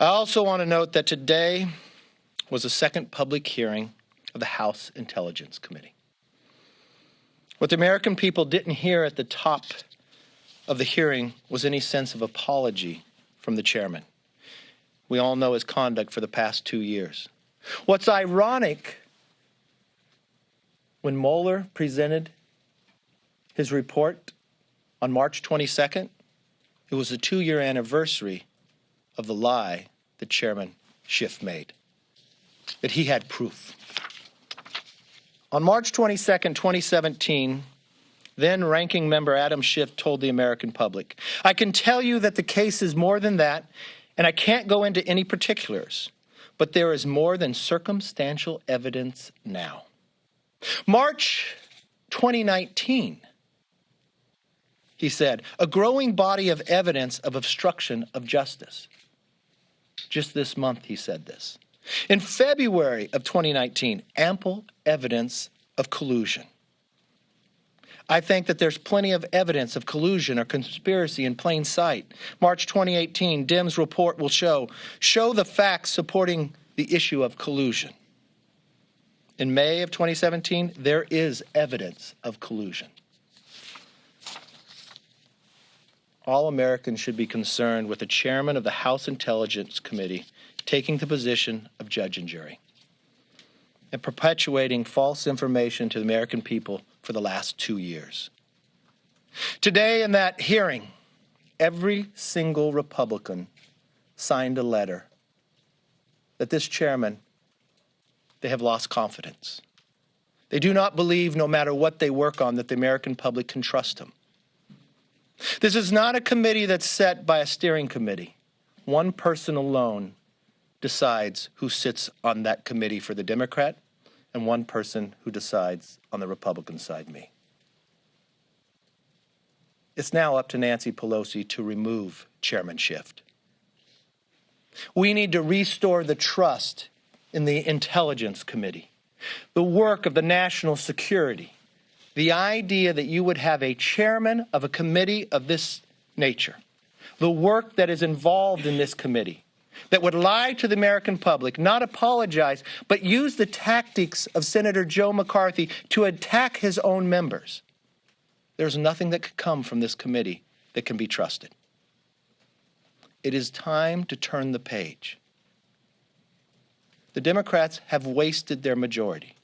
I also want to note that today was the second public hearing of the House Intelligence Committee. What the American people didn't hear at the top of the hearing was any sense of apology from the chairman. We all know his conduct for the past 2 years. What's ironic, when Mueller presented his report on March 22nd, it was the 2-year anniversary of the lie that Chairman Schiff made, that he had proof. On March 22nd, 2017, then Ranking Member Adam Schiff told the American public, "I can tell you that the case is more than that, and I can't go into any particulars, but there is more than circumstantial evidence now." March 2019, he said, "A growing body of evidence of obstruction of justice." Just this month he said this. In February of 2019, ample evidence of collusion. I think that there's plenty of evidence of collusion or conspiracy in plain sight. March 2018, Dim's report will show the facts supporting the issue of collusion. In May of 2017, there is evidence of collusion. All Americans should be concerned with the chairman of the House Intelligence Committee taking the position of judge and jury and perpetuating false information to the American people for the last 2 years. Today in that hearing, every single Republican signed a letter that this chairman, they have lost confidence. They do not believe, no matter what they work on, that the American public can trust him. This is not a committee that's set by a steering committee. One person alone decides who sits on that committee for the Democrat, and one person who decides on the Republican side, me. It's now up to Nancy Pelosi to remove Chairman Schiff. We need to restore the trust in the Intelligence Committee, the work of the national security, the idea that you would have a chairman of a committee of this nature, the work that is involved in this committee, that would lie to the American public, not apologize, but use the tactics of Senator Joe McCarthy to attack his own members. There's nothing that could come from this committee that can be trusted. It is time to turn the page. The Democrats have wasted their majority.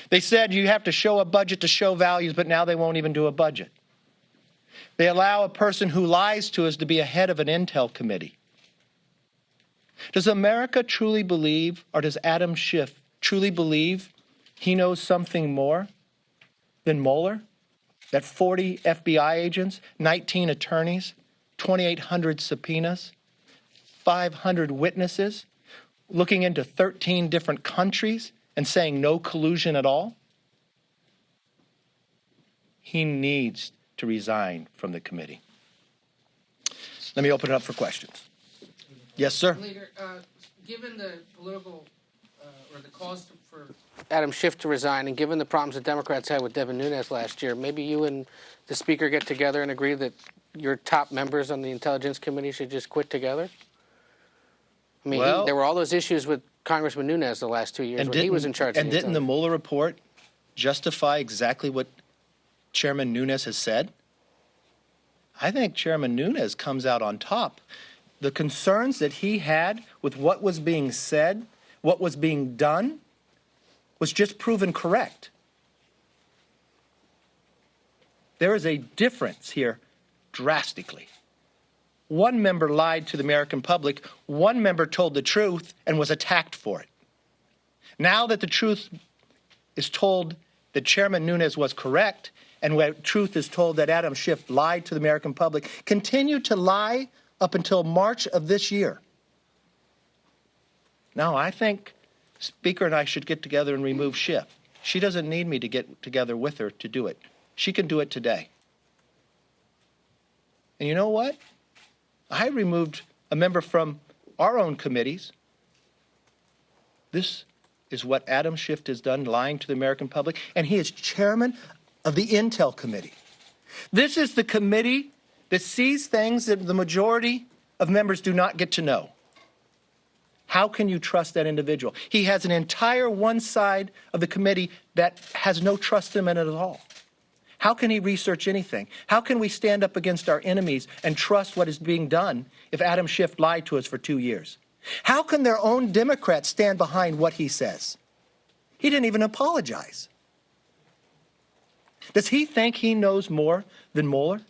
They said you have to show a budget to show values, but now they won't even do a budget. They allow a person who lies to us to be a head of an intel committee. Does America truly believe, or does Adam Schiff truly believe he knows something more than Mueller? That 40 FBI agents, 19 attorneys, 2,800 subpoenas, 500 witnesses, looking into 13 different countries and saying no collusion at all? He needs to resign from the committee. Let me open it up for questions. Yes, sir. Leader, given the political or the cause for Adam Schiff to resign, and given the problems the Democrats had with Devin Nunes last year, maybe you and the Speaker get together and agree that your top members on the Intelligence Committee should just quit together? I mean, there were all those issues with Congressman Nunes the last 2 years when he was in charge. And didn't the Mueller report justify exactly what Chairman Nunes has said? I think Chairman Nunes comes out on top. The concerns that he had with what was being said, what was being done, was just proven correct. There is a difference here drastically. One member lied to the American public. One member told the truth and was attacked for it. Now that the truth is told that Chairman Nunes was correct, and where truth is told that Adam Schiff lied to the American public, continue to lie up until March of this year. Now, I think Speaker and I should get together and remove Schiff. She doesn't need me to get together with her to do it. She can do it today. And you know what? I removed a member from our own committees. This is what Adam Schiff has done, lying to the American public, and he is chairman of the Intel Committee. This is the committee that sees things that the majority of members do not get to know. How can you trust that individual? He has an entire one side of the committee that has no trust in him at all. How can he research anything? How can we stand up against our enemies and trust what is being done if Adam Schiff lied to us for 2 years? How can their own Democrats stand behind what he says? He didn't even apologize. Does he think he knows more than Mueller?